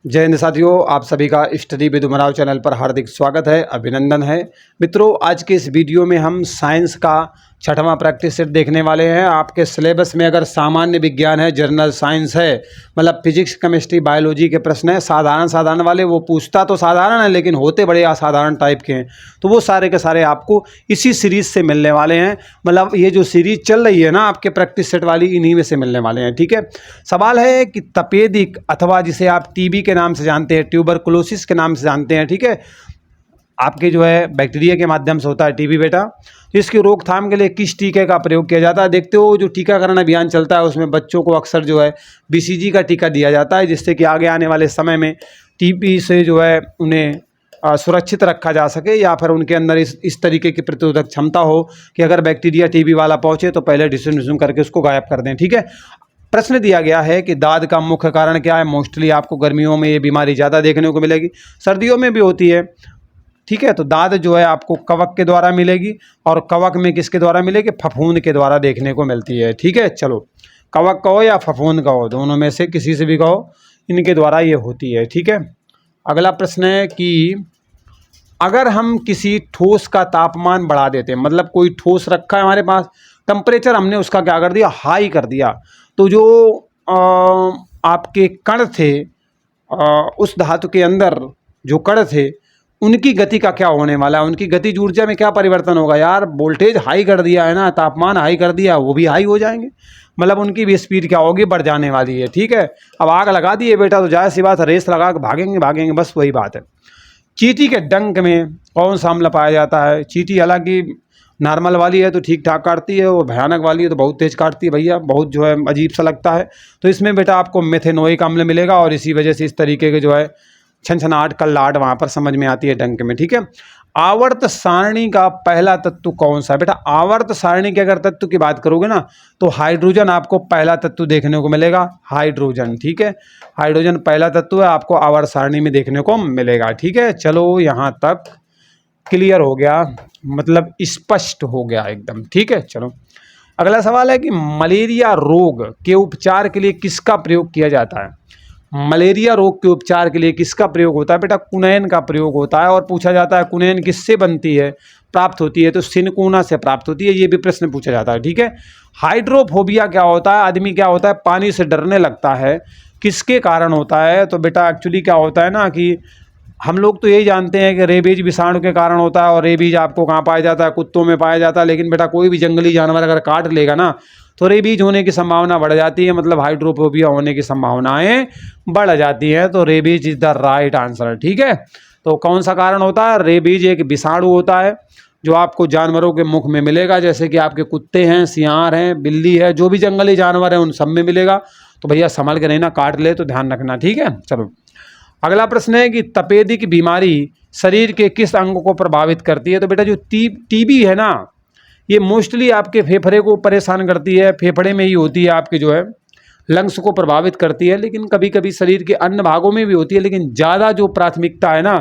जय हिंद साथियों, आप सभी का स्टडी विद उमराव चैनल पर हार्दिक स्वागत है, अभिनंदन है। मित्रों, आज के इस वीडियो में हम साइंस का छठवां प्रैक्टिस सेट देखने वाले हैं। आपके सिलेबस में अगर सामान्य विज्ञान है, जनरल साइंस है, मतलब फिजिक्स, केमिस्ट्री, बायोलॉजी के प्रश्न है साधारण वाले, वो पूछता तो साधारण है लेकिन होते बड़े असाधारण टाइप के हैं, तो वो सारे के सारे आपको इसी सीरीज से मिलने वाले हैं। मतलब ये जो सीरीज चल रही है ना आपके प्रैक्टिस सेट वाली, इन्हीं में से मिलने वाले हैं। ठीक है, सवाल है कि तपेदिक अथवा जिसे आप टीबी के नाम से जानते हैं, ट्यूबरकुलोसिस के नाम से जानते हैं, ठीक है, आपके जो है बैक्टीरिया के माध्यम से होता है टीबी बेटा, तो इसकी रोकथाम के लिए किस टीके का प्रयोग किया जाता है? देखते हो जो टीकाकरण अभियान चलता है उसमें बच्चों को अक्सर जो है बीसीजी का टीका दिया जाता है, जिससे कि आगे आने वाले समय में टीबी से जो है उन्हें सुरक्षित रखा जा सके, या फिर उनके अंदर इस तरीके की प्रतिरोधक क्षमता हो कि अगर बैक्टीरिया टीबी वाला पहुंचे तो पहले डिसइंफेक्शन करके उसको गायब कर दें। ठीक है, प्रश्न दिया गया है कि दाद का मुख्य कारण क्या है? मोस्टली आपको गर्मियों में ये बीमारी ज़्यादा देखने को मिलेगी, सर्दियों में भी होती है। ठीक है, तो दाद जो है आपको कवक के द्वारा मिलेगी, और कवक में किसके द्वारा मिलेगी? फफूंद के द्वारा देखने को मिलती है। ठीक है, चलो, कवक कहो या फफूंद कहो, दोनों में से किसी से भी कहो, इनके द्वारा ये होती है। ठीक है, अगला प्रश्न है कि अगर हम किसी ठोस का तापमान बढ़ा देते हैं, मतलब कोई ठोस रखा है हमारे पास, टेम्परेचर हमने उसका क्या कर दिया? हाई कर दिया, तो जो आपके कण थे, उस धातु के अंदर जो कण थे, उनकी गति का क्या होने वाला है? उनकी गतिज ऊर्जा में क्या परिवर्तन होगा? यार वोल्टेज हाई कर दिया है ना, तापमान हाई कर दिया, वो भी हाई हो जाएंगे, मतलब उनकी भी स्पीड क्या होगी? बढ़ जाने वाली है। ठीक है, अब आग लगा दिए बेटा तो जाहिर सी बात है रेस लगा के भागेंगे, बस वही बात है। चींटी के डंक में कौन सा अम्ल पाया जाता है? चींटी हालांकि नॉर्मल वाली है तो ठीक ठाक काटती है, वो भयानक वाली है तो बहुत तेज काटती है भैया, बहुत जो है अजीब सा लगता है। तो इसमें बेटा आपको मेथेनोइक अम्ल मिलेगा, और इसी वजह से इस तरीके के जो है छनछनाहट कल्लाहट वहाँ पर समझ में आती है डंक में। ठीक है, आवर्त सारणी का पहला तत्व कौन सा है? बेटा आवर्त सारणी के अगर तत्व की बात करोगे ना तो हाइड्रोजन आपको पहला तत्व देखने को मिलेगा, हाइड्रोजन। ठीक है, हाइड्रोजन पहला तत्व है, आपको आवर्त सारणी में देखने को मिलेगा। ठीक है, चलो यहाँ तक क्लियर हो गया, मतलब स्पष्ट हो गया एकदम। ठीक है, चलो अगला सवाल है कि मलेरिया रोग के उपचार के लिए किसका प्रयोग किया जाता है? मलेरिया रोग के उपचार के लिए किसका प्रयोग होता है? बेटा कुनैन का प्रयोग होता है, और पूछा जाता है कुनैन किससे बनती है, प्राप्त होती है? तो सिनकोना से प्राप्त होती है, ये भी प्रश्न पूछा जाता है। ठीक है, हाइड्रोफोबिया क्या होता है? आदमी क्या होता है? पानी से डरने लगता है, किसके कारण होता है? तो बेटा एक्चुअली क्या होता है ना कि हम लोग तो यही जानते हैं कि रेबीज विषाणु के कारण होता है, और रेबीज आपको कहाँ पाया जाता है? कुत्तों में पाया जाता है, लेकिन बेटा कोई भी जंगली जानवर अगर काट लेगा ना तो रेबीज होने की संभावना बढ़ जाती है, मतलब हाइड्रोफोबिया होने की संभावनाएं बढ़ जाती हैं। तो rabies is the right answer. ठीक है, तो कौन सा कारण होता है? रेबीज एक विषाणु होता है जो आपको जानवरों के मुख में मिलेगा, जैसे कि आपके कुत्ते हैं, सियार हैं, बिल्ली है, जो भी जंगली जानवर हैं उन सब में मिलेगा। तो भैया संभल के नहीं ना काट ले, तो ध्यान रखना। ठीक है, चलो अगला प्रश्न है कि तपेदिक बीमारी शरीर के किस अंग को प्रभावित करती है? तो बेटा जो टीबी है ना, ये मोस्टली आपके फेफड़े को परेशान करती है, फेफड़े में ही होती है, आपके जो है लंग्स को प्रभावित करती है, लेकिन कभी कभी शरीर के अन्य भागों में भी होती है, लेकिन ज़्यादा जो प्राथमिकता है ना,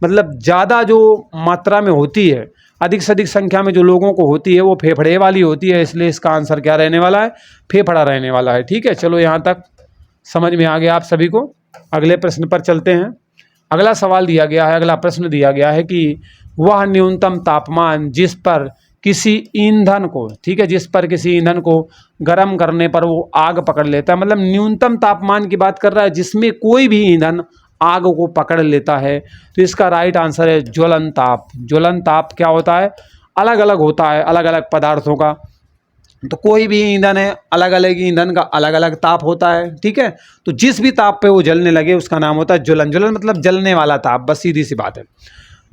मतलब ज़्यादा जो मात्रा में होती है, अधिक से अधिक संख्या में जो लोगों को होती है वो फेफड़े वाली होती है, इसलिए इसका आंसर क्या रहने वाला है? फेफड़ा रहने वाला है। ठीक है, चलो यहाँ तक समझ में आ गया आप सभी को। अगले प्रश्न पर चलते हैं। अगला सवाल दिया गया है, अगला प्रश्न दिया गया है कि वह न्यूनतम तापमान जिस पर किसी ईंधन को, ठीक है, जिस पर किसी ईंधन को गर्म करने पर वो आग पकड़ लेता है, मतलब न्यूनतम तापमान की बात कर रहा है जिसमें कोई भी ईंधन आग को पकड़ लेता है, तो इसका राइट आंसर है ज्वलन ताप। ज्वलन ताप क्या होता है? अलग अलग होता है, अलग अलग पदार्थों का, तो कोई भी ईंधन है, अलग अलग ईंधन का अलग अलग ताप होता है। ठीक है, तो जिस भी ताप पे वो जलने लगे उसका नाम होता है ज्वलन। ज्वलन मतलब जलने वाला ताप, बस सीधी सी बात है।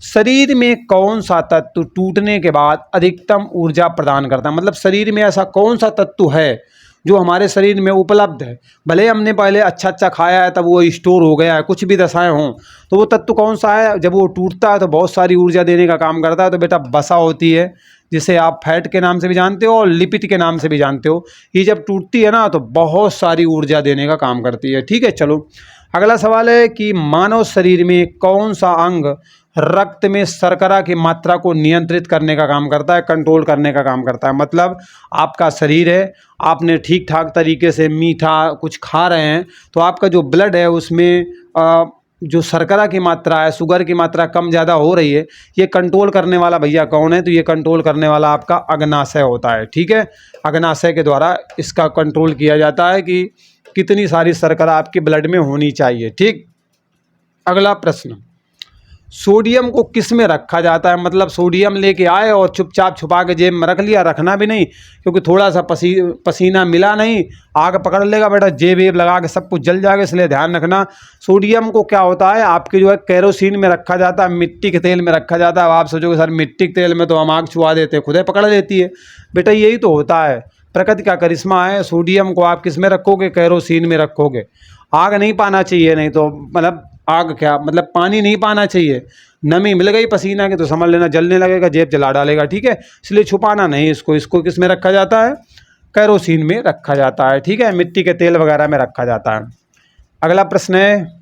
शरीर में कौन सा तत्व टूटने के बाद अधिकतम ऊर्जा प्रदान करता है? मतलब शरीर में ऐसा कौन सा तत्व है जो हमारे शरीर में उपलब्ध है, भले हमने पहले अच्छा अच्छा खाया है तब वो स्टोर हो गया है, कुछ भी दशाएं हों, तो वो तत्व कौन सा है? जब वो टूटता है तो बहुत सारी ऊर्जा देने का काम करता है। तो बेटा वसा होती है, जिसे आप फैट के नाम से भी जानते हो और लिपिड के नाम से भी जानते हो। ये जब टूटती है ना तो बहुत सारी ऊर्जा देने का काम करती है। ठीक है, चलो अगला सवाल है कि मानव शरीर में कौन सा अंग रक्त में शर्करा की मात्रा को नियंत्रित करने का काम करता है, कंट्रोल करने का काम करता है? मतलब आपका शरीर है, आपने ठीक ठाक तरीके से मीठा कुछ खा रहे हैं तो आपका जो ब्लड है उसमें जो शर्करा की मात्रा है, शुगर की मात्रा कम ज़्यादा हो रही है, ये कंट्रोल करने वाला भैया कौन है? तो ये कंट्रोल करने वाला आपका अग्नाशय होता है। ठीक है, अग्नाशय के द्वारा इसका कंट्रोल किया जाता है कि कितनी सारी शर्करा आपके ब्लड में होनी चाहिए। ठीक, अगला प्रश्न, सोडियम को किस में रखा जाता है? मतलब सोडियम लेके आए और चुपचाप छुपा के जेब में रख लिया, रखना भी नहीं, क्योंकि थोड़ा सा पसीना मिला नहीं, आग पकड़ लेगा बेटा, जेब वेब लगा के सब कुछ जल जाएगा। इसलिए ध्यान रखना, सोडियम को क्या होता है आपके जो है केरोसिन में रखा जाता है, मिट्टी के तेल में रखा जाता है। अब आप सोचोगे सर मिट्टी के तेल में तो हम आग छुआ देते हैं, खुद ही पकड़ लेती है। बेटा यही तो होता है, प्रकृति का करिश्मा है। सोडियम को आप किस में रखोगे? केरोसिन में रखोगे। आग नहीं पाना चाहिए, नहीं तो मतलब आग क्या मतलब पानी नहीं पाना चाहिए, नमी मिल गई पसीना की तो समझ लेना जलने लगेगा, जेब जला डालेगा। ठीक है, इसलिए छुपाना नहीं इसको। इसको किस में रखा जाता है? केरोसिन में रखा जाता है। ठीक है, मिट्टी के तेल वगैरह में रखा जाता है। अगला प्रश्न है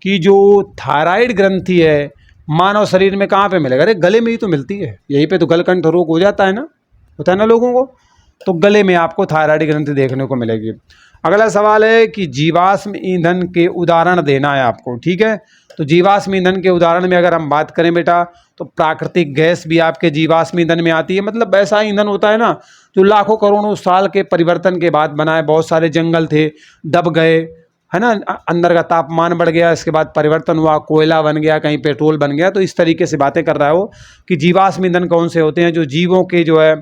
कि जो थायराइड ग्रंथि है मानव शरीर में कहाँ पे मिलेगा? अरे गले में ही तो मिलती है, यहीं पे तो गलकंठ रोग हो जाता है ना, होता है ना लोगों को, तो गले में आपको थायराइड ग्रंथि देखने को मिलेगी। अगला सवाल है कि जीवाश्म ईंधन के उदाहरण देना है आपको। ठीक है, तो जीवाश्म ईंधन के उदाहरण में अगर हम बात करें बेटा, तो प्राकृतिक गैस भी आपके जीवाश्म ईंधन में आती है। मतलब ऐसा ईंधन होता है ना जो लाखों करोड़ों साल के परिवर्तन के बाद बना है। बहुत सारे जंगल थे, दब गए, है ना, अंदर का तापमान बढ़ गया, इसके बाद परिवर्तन हुआ, कोयला बन गया, कहीं पेट्रोल बन गया। तो इस तरीके से बातें कर रहा है वो कि जीवाश्म ईंधन कौन से होते हैं? जो जीवों के जो है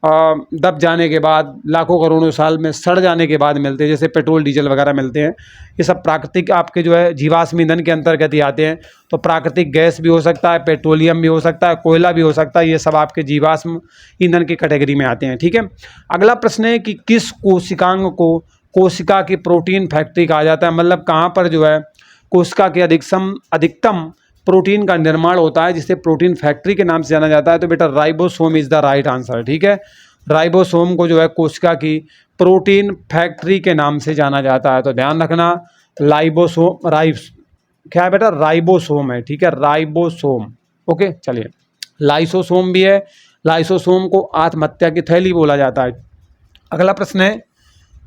दब जाने के बाद, लाखों करोड़ों साल में सड़ जाने के बाद मिलते हैं, जैसे पेट्रोल डीजल वगैरह मिलते हैं। ये सब प्राकृतिक आपके जो है जीवाश्म ईंधन के अंतर्गत ही आते हैं। तो प्राकृतिक गैस भी हो सकता है, पेट्रोलियम भी हो सकता है, कोयला भी हो सकता है, ये सब आपके जीवाश्म ईंधन की कैटेगरी में आते हैं। ठीक है, अगला प्रश्न है कि किस कोशिकांग को कोशिका की प्रोटीन फैक्ट्री कहा जाता है? मतलब कहाँ पर जो है कोशिका के अधिकतम प्रोटीन का निर्माण होता है, जिसे प्रोटीन फैक्ट्री के नाम से जाना जाता है? तो बेटा ribosome is the right answer. ठीक है, राइबोसोम को जो है कोशिका की प्रोटीन फैक्ट्री के नाम से जाना जाता है। तो ध्यान रखना, क्या है बेटा? राइबोसोम है। ठीक है, राइबोसोम। ओके, चलिए, लाइसोसोम भी है, लाइसोसोम को आत्महत्या की थैली बोला जाता है। अगला प्रश्न है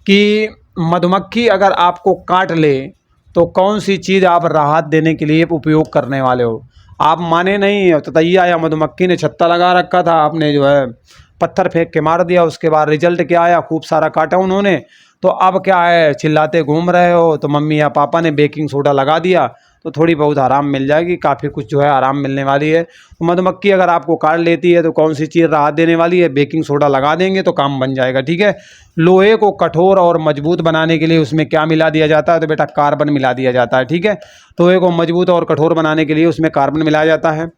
कि मधुमक्खी अगर आपको काट ले तो कौन सी चीज़ आप राहत देने के लिए उपयोग करने वाले हो? आप माने नहीं, ततैया या मधुमक्खी ने छत्ता लगा रखा था, आपने जो है पत्थर फेंक के मार दिया, उसके बाद रिजल्ट क्या आया? खूब सारा काटा उन्होंने। तो अब क्या है, चिल्लाते घूम रहे हो, तो मम्मी या पापा ने बेकिंग सोडा लगा दिया तो थोड़ी बहुत आराम मिल जाएगी, काफ़ी कुछ जो है आराम मिलने वाली है। तो मधुमक्खी अगर आपको काट लेती है तो कौन सी चीज़ राहत देने वाली है? बेकिंग सोडा लगा देंगे तो काम बन जाएगा। ठीक है, लोहे को कठोर और मजबूत बनाने के लिए उसमें क्या मिला दिया जाता है? तो बेटा कार्बन मिला दिया जाता है। ठीक है, लोहे को मजबूत और कठोर बनाने के लिए उसमें कार्बन मिलाया जाता है।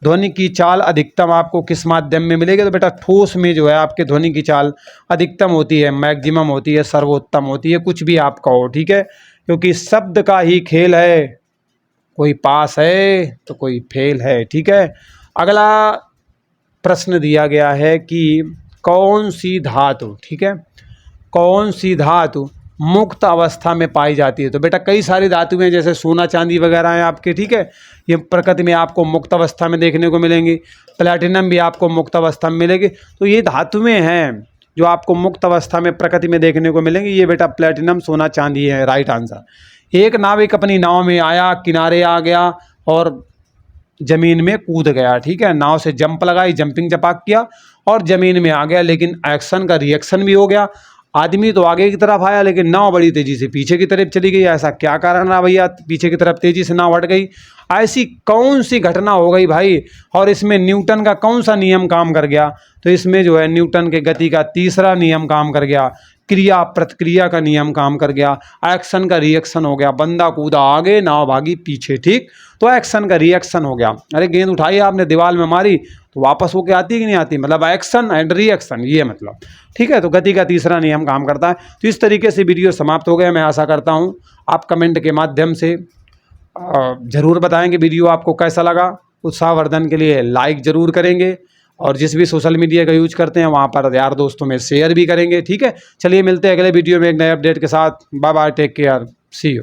ध्वनि की चाल अधिकतम आपको किस माध्यम में मिलेगी? तो बेटा ठोस में जो है आपके ध्वनि की चाल अधिकतम होती है, मैक्सिमम होती है, सर्वोत्तम होती है, कुछ भी आप कहो। ठीक है, क्योंकि शब्द का ही खेल है, कोई पास है तो कोई फेल है। ठीक है, अगला प्रश्न दिया गया है कि कौन सी धातु, ठीक है, कौन सी धातु मुक्त अवस्था में पाई जाती है? तो बेटा कई सारी धातुएं हैं, जैसे सोना चांदी वगैरह हैं आपके। ठीक है, ये प्रकृति में आपको मुक्त अवस्था में देखने को मिलेंगी। प्लैटिनम भी आपको मुक्त अवस्था में मिलेगी। तो ये धातुएं हैं जो आपको मुक्त अवस्था में प्रकृति में देखने को मिलेंगी। ये बेटा प्लैटिनम, सोना, चांदी है राइट आंसर। एक नाविक अपनी नाव में आया, किनारे आ गया और जमीन में कूद गया। ठीक है, नाव से जंप लगाई, जंपिंग जपाक किया और जमीन में आ गया, लेकिन एक्शन का रिएक्शन भी हो गया। आदमी तो आगे की तरफ आया लेकिन नाव बड़ी तेजी से पीछे की तरफ चली गई। ऐसा क्या कारण रहा भैया, पीछे की तरफ तेजी से नाव हट गई? ऐसी कौन सी घटना हो गई भाई? और इसमें न्यूटन का कौन सा नियम काम कर गया? तो इसमें जो है न्यूटन के गति का तीसरा नियम काम कर गया, क्रिया प्रतिक्रिया का नियम काम कर गया, एक्शन का रिएक्शन हो गया। बंदा कूदा आगे, नाव भागी पीछे। ठीक, तो एक्शन का रिएक्शन हो गया। अरे गेंद उठाई आपने, दीवार में मारी तो वापस होके आती है कि नहीं आती? मतलब एक्शन एंड रिएक्शन, ये मतलब। ठीक है, तो गति का तीसरा नियम काम करता है। तो इस तरीके से वीडियो समाप्त हो गया। मैं आशा करता हूँ आप कमेंट के माध्यम से ज़रूर बताएंगे वीडियो आपको कैसा लगा। उत्साहवर्धन के लिए लाइक ज़रूर करेंगे और जिस भी सोशल मीडिया का यूज करते हैं वहाँ पर यार दोस्तों में शेयर भी करेंगे। ठीक है, चलिए मिलते हैं अगले वीडियो में एक नए अपडेट के साथ। Bye bye, take care, see you.